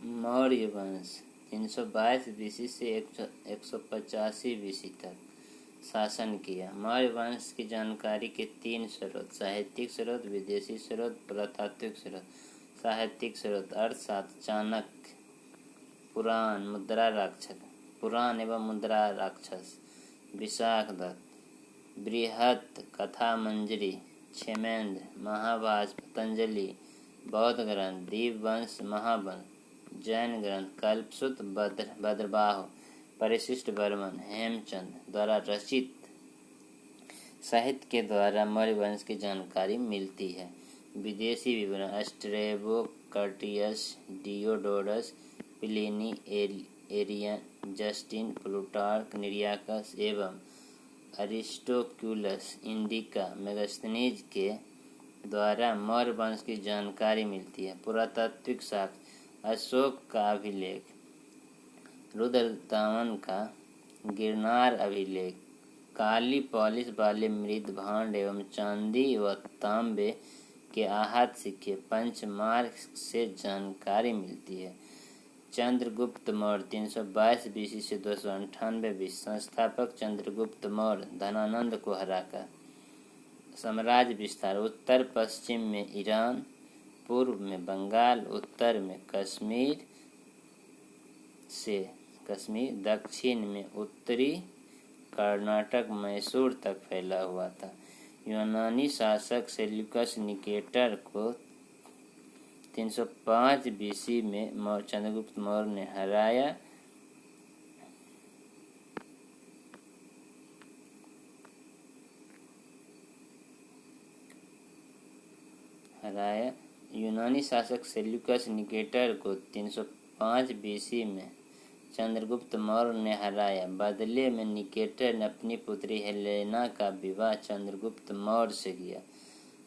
मौर्य वंश 322 बीसी से 185 बीसी तक शासन किया। मौर्य वंश की जानकारी के 3 स्रोत: साहित्यिक स्रोत, विदेशी स्रोत, पुरातात्विक स्रोत। साहित्यिक स्रोत: अर्थशास्त्र, चाणक्य, पुराण, मुद्रा राक्षस, पुराण एवं मुद्रा राक्षस, विशाख दत्त, बृहत कथा मंजरी, क्षेमेंद्र, महाभाष्य, पतंजलि, बौद्ध ग्रंथ, दीपवंश, महावंश, जैन ग्रंथ, कल्पसूत्र, भद्रबाहु, परिशिष्ट वर्मन, हेमचंद द्वारा रचित साहित्य के द्वारा मौर्य वंश की जानकारी मिलती है। विदेशी विवरण: Strabo, Curtius, Diodorus, Pliny, Arrian, Justin, Plutarch, Nearchus एवं अरिस्टोक्युलस इंडिका, मेगास्थनीज के द्वारा मौर्य वंश की जानकारी मिलती है। पुरातात्विक साक्ष्य: अशोक का अभिलेख, रुद्रदामन का गिरनार अभिलेख, काली पॉलिश वाले मृद भांड एवं चांदी व तांबे के आहत सिक्के, पंचमार्क से जानकारी मिलती है। चंद्रगुप्त मौर्य 322 बीसी से 298 बीसी। संस्थापक चंद्रगुप्त मौर्य धनानंद को हराकर साम्राज्य विस्तार: उत्तर पश्चिम में ईरान, पूर्व में बंगाल, उत्तर में कश्मीर, दक्षिण में उत्तरी कर्नाटक मैसूर तक फैला हुआ था। यूनानी शासक सेल्यूकस निकेटर को 305 बीसी में चंद्रगुप्त मौर्य ने हराया। यूनानी शासक सेल्यूकस निकेटर को 305 बीसी में चंद्रगुप्त मौर्य ने हराया। बदले में निकेटर ने अपनी पुत्री हेलेना का विवाह चंद्रगुप्त मौर्य से किया।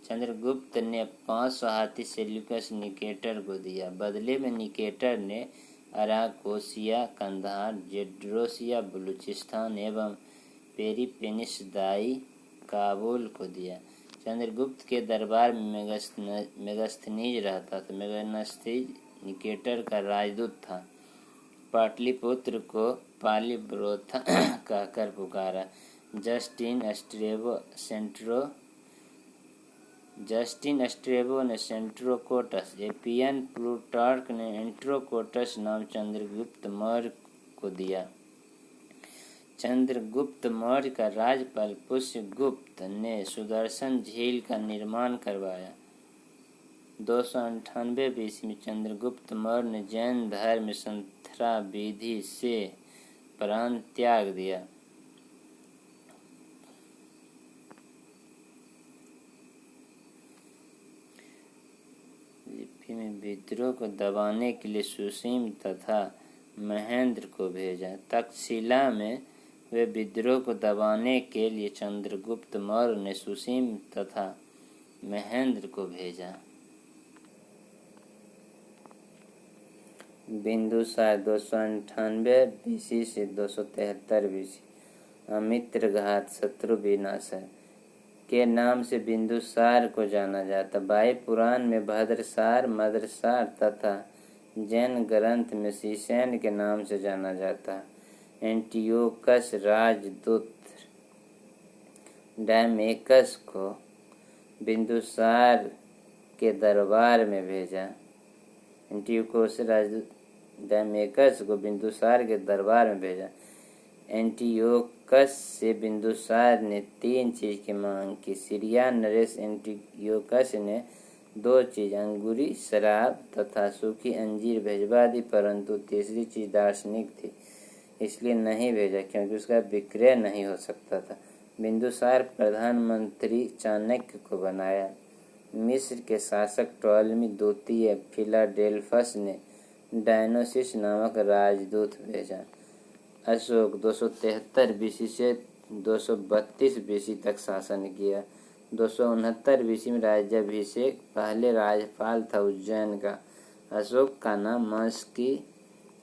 चंद्रगुप्त ने 500 हाथी सेल्यूकस निकेटर को दिया। बदले में निकेटर ने अराकोसिया, कंधार, जेड्रोसिया, बलूचिस्तान एवं पेरिपेनिसदाई काबुल को दिया। चंद्रगुप्त के दरबार में मेगास्थनीज रहता था। मेगास्थनीज निकेटर का राजदूत था। पाटलिपुत्र को पालिब्रोथा कहकर पुकारा। जस्टिन स्ट्रेबो ने सेंट्रोकोटस, एपियन प्लूटार्क ने एंट्रोकोटस नाम चंद्रगुप्त मौर्य को दिया। चंद्रगुप्त मौर्य का राज्यपाल पुष्यगुप्त ने सुदर्शन झील का निर्माण करवाया। 298 बीसी में चंद्रगुप्त मौर्य ने जैन धर्म संथरा विधि से प्राण त्याग दिया। लिपि में विद्रोह को दबाने के लिए सुसीम तथा महेंद्र को भेजा। तक्षशिला में वे विद्रोह को दबाने के लिए चंद्रगुप्त मौर्य ने सुसीम तथा महेंद्र को भेजा। बिंदुसार 298 बीसी से 273 बीसी। अमित्रघात, शत्रु विनाशक के नाम से बिंदुसार को जाना जाता। वायु पुराण में भद्रसार, मद्रसार तथा जैन ग्रंथ में शीशैन के नाम से जाना जाता। एंटियोकस राजदूत डैमेकस को बिंदुसार के दरबार में भेजा। एंटियोकस राजदूत डैमेकस को बिंदुसार के दरबार में भेजा। एंटियोकस से बिंदुसार ने 3 चीज की मांग की। सीरिया नरेश एंटियोकस ने 2 चीज, अंगूरी शराब तथा सूखी अंजीर भेजवा दी, परंतु तीसरी चीज दार्शनिक थी, इसलिए नहीं भेजा क्योंकि उसका विक्रय नहीं हो सकता था। बिंदुसार प्रधानमंत्री चाणक्य को बनाया। मिस्र के शासक टॉलमी द्वितीय फिलाडेल्फस ने डायनोसिस नामक राजदूत भेजा। अशोक 273 बीसी से 232 बीसी तक शासन किया। 269 बीसी में राज्याभिषेक। पहले राज्यपाल था उज्जैन का। अशोक का नाम मस्की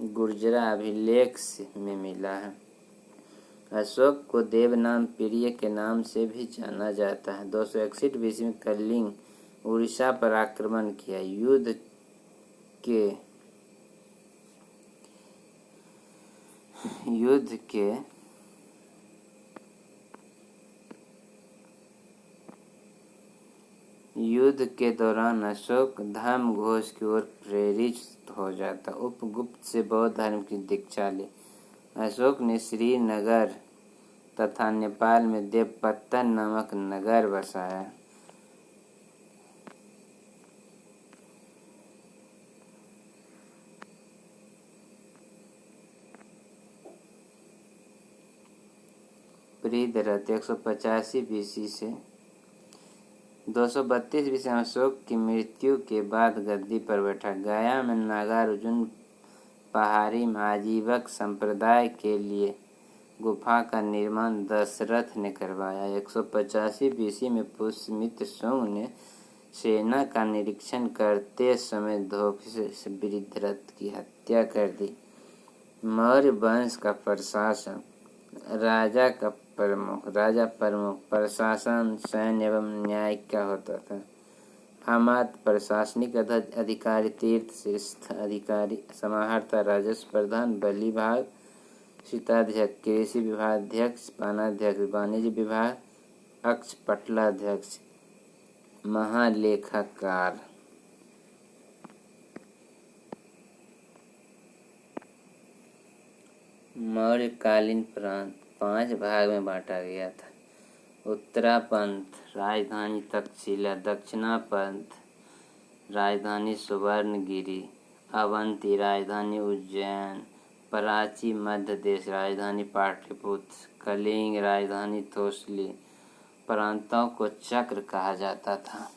गुर्जरा अभिलेख में मिला है। अशोक को देवनाम प्रिय के नाम से भी जाना जाता है। 261 बीसी में कलिंग उड़ीसा पर आक्रमण किया। युद्ध के युद्ध के दौरान अशोक धर्म घोष की ओर प्रेरित हो जाता। उपगुप्त से बौद्ध धर्म की दीक्षा ली। अशोक ने श्रीनगर तथा नेपाल में देवपत्तन नामक नगर बसाया। पृथ्वीरथ 185 BC से 232 BC में अशोक की मृत्यु के बाद गद्दी पर बैठा। गया में नागार्जुन पहाड़ी आजीवक संप्रदाय के लिए गुफा का निर्माण दशरथ ने करवाया। 185 BC में पुष्यमित्र सोम ने सेना का निरीक्षण करते समय धोखे से पृथ्वीरथ की हत्या कर दी। मौर्य वंश का प्रशासन राजा प्रमुख प्रशासन सैन्य एवं न्याय का होता था। अमात्य प्रशासनिक अधिकारी, तीर्थ शीर्ष अधिकारी, समाहर्ता, राजस्व प्रधान, बलि भाग, शीताध्यक्ष, कृषि विभागाध्यक्ष, पानाध्यक्ष, वाणिज्य विभाग अक्ष, पटलाध्यक्ष, महालेखाकार। मौर्यकालीन प्रांत 5 भाग में बांटा गया था। उत्तरापंथ राजधानी तक्षशिला, दक्षिणापंथ राजधानी सुवर्णगिरी, अवंती राजधानी उज्जैन, प्राची मध्य देश राजधानी पाटलिपुत्र, कलिंग राजधानी तोसली। प्रांतों को चक्र कहा जाता था।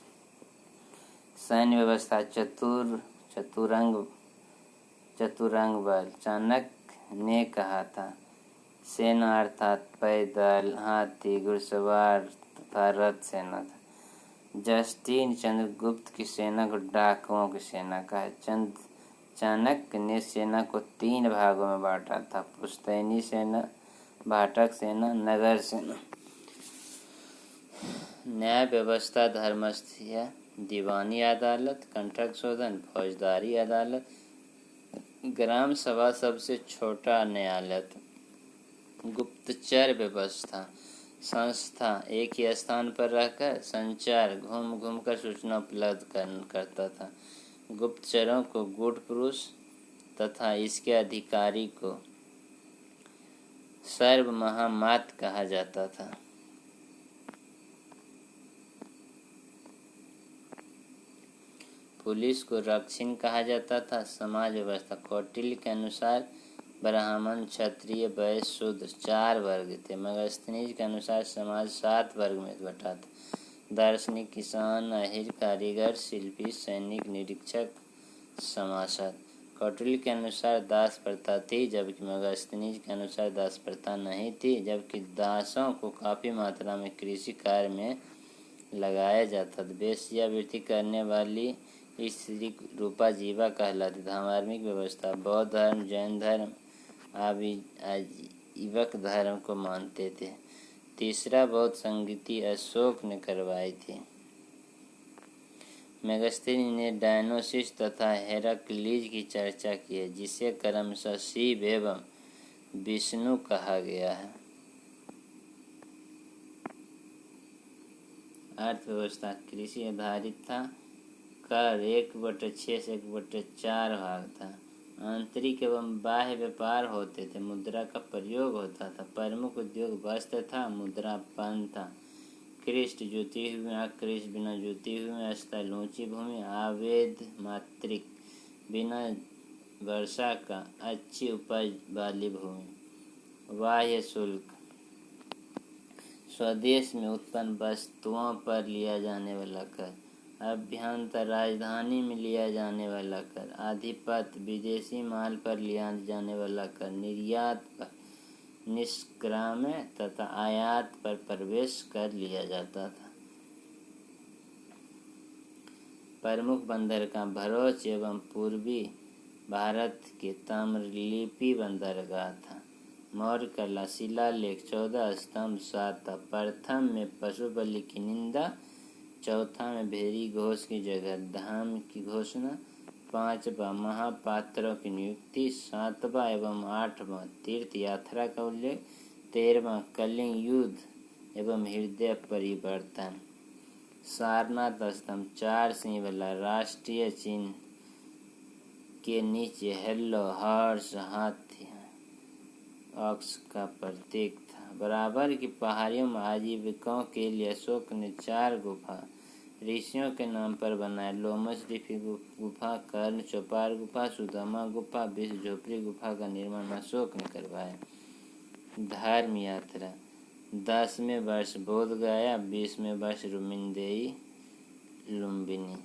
सैन्य व्यवस्था चतुरंग बल। चाणक्य ने कहा था, सेना अर्थात पैदल, हाथी, घुड़सवार तथा रथ सेना था। जस्टिन चंद्रगुप्त की सेना को डाकुओं की सेना कहा। चाणक्य ने सेना को 3 भागों में बांटा था: पुश्तैनी सेना, भाटक सेना, नगर सेना। न्याय व्यवस्था धर्मस्थली, दीवानी अदालत, कंठक शोधन, फौजदारी अदालत, ग्राम सभा सबसे छोटा न्यायालय था। गुप्तचर व्यवस्था संस्था एक ही स्थान पर रहकर संचार घूम कर सूचना उपलब्ध करता था। गुप्तचरों को गूढ़ पुरुष तथा इसके अधिकारी को सर्व महामात कहा जाता था। पुलिस को रक्षिण कहा जाता था। समाज व्यवस्था कौटिल्य के अनुसार ब्राह्मण, क्षत्रिय, वैश्य, शूद्र 4 वर्ग थे। मेगास्थनीज के अनुसार समाज 7 वर्ग में बटा था: दार्शनिक, किसान, अहिर, कारीगर, शिल्पी, सैनिक, निरीक्षक, समासद। कौटिल्य के अनुसार दास प्रथा थी, जबकि मेगास्थनीज के अनुसार दास प्रथा नहीं थी, जबकि दासों को काफी मात्रा में कृषि कार्य में लगाया जाता था। वेश्यावृत्ति करने वाली स्त्री रूपा जीवा कहलाती। धार्मिक व्यवस्था बौद्ध धर्म, जैन धर्म, आजीवक धर्म को मानते थे। तीसरा बौद्ध संगीति अशोक ने करवाई थी। मेगास्थनीज ने डायनोसिस तथा हेराक्लीज की चर्चा की है, जिसे क्रमशः शिव एवं विष्णु कहा गया है। अर्थव्यवस्था कृषि आधारित था। कर 1/6 से 1/4 भाग था। आंतरिक एवं बाह्य व्यापार होते थे। मुद्रा का प्रयोग होता था। प्रमुख उद्योग वस्त्र था, मुद्रापान था। कृष्ट जुती हुई, अकृष्ट बिना जुती हुई, स्थल ऊंची भूमि, आवेद मात्रिक बिना वर्षा का, अच्छी उपज वाली भूमि। बाह्य शुल्क स्वदेश में उत्पन्न वस्तुओं पर लिया जाने वाला कर। अभ्यंतर राजधानी में लिया जाने वाला कर। आधिपत्य विदेशी माल पर लिया जाने वाला कर। निर्यात पर निष्क्राम्य तथा आयात पर प्रवेश कर लिया जाता था। प्रमुख बंदरगाह भरूच एवं पूर्वी भारत के ताम्रलिप्ति बंदरगाह था। मौर्य कला शिलालेख 14 स्तंभ 7 था। प्रथम में पशु बलि की निंदा, चौथा में भेरी घोष की जगह धाम की घोषणा, 5वां महापात्रों की नियुक्ति। 7वां एवं 8वां तीर्थ यात्रा का उल्लेख। 13वां कलिंग युद्ध एवं हृदय परिवर्तन। सारनाथ स्तंभ 4 सिंह वाला राष्ट्रीय चिन्ह के नीचे हेलो हर्ष हाथी ऑक्स का प्रतीक था। बराबर की पहाड़ियों में आजीविकाओं के लिए अशोक ने 4 गुफा ऋषियों के नाम पर बनाए। लोमस ऋषि गुफा, कर्ण चौपार गुफा, सुदामा गुफा, विष झोपड़ी गुफा का निर्माण अशोक ने करवाया। धर्म यात्रा 10वें वर्ष बोध गया, 20वें वर्ष रुक्मिणीदेवी लुम्बिनी।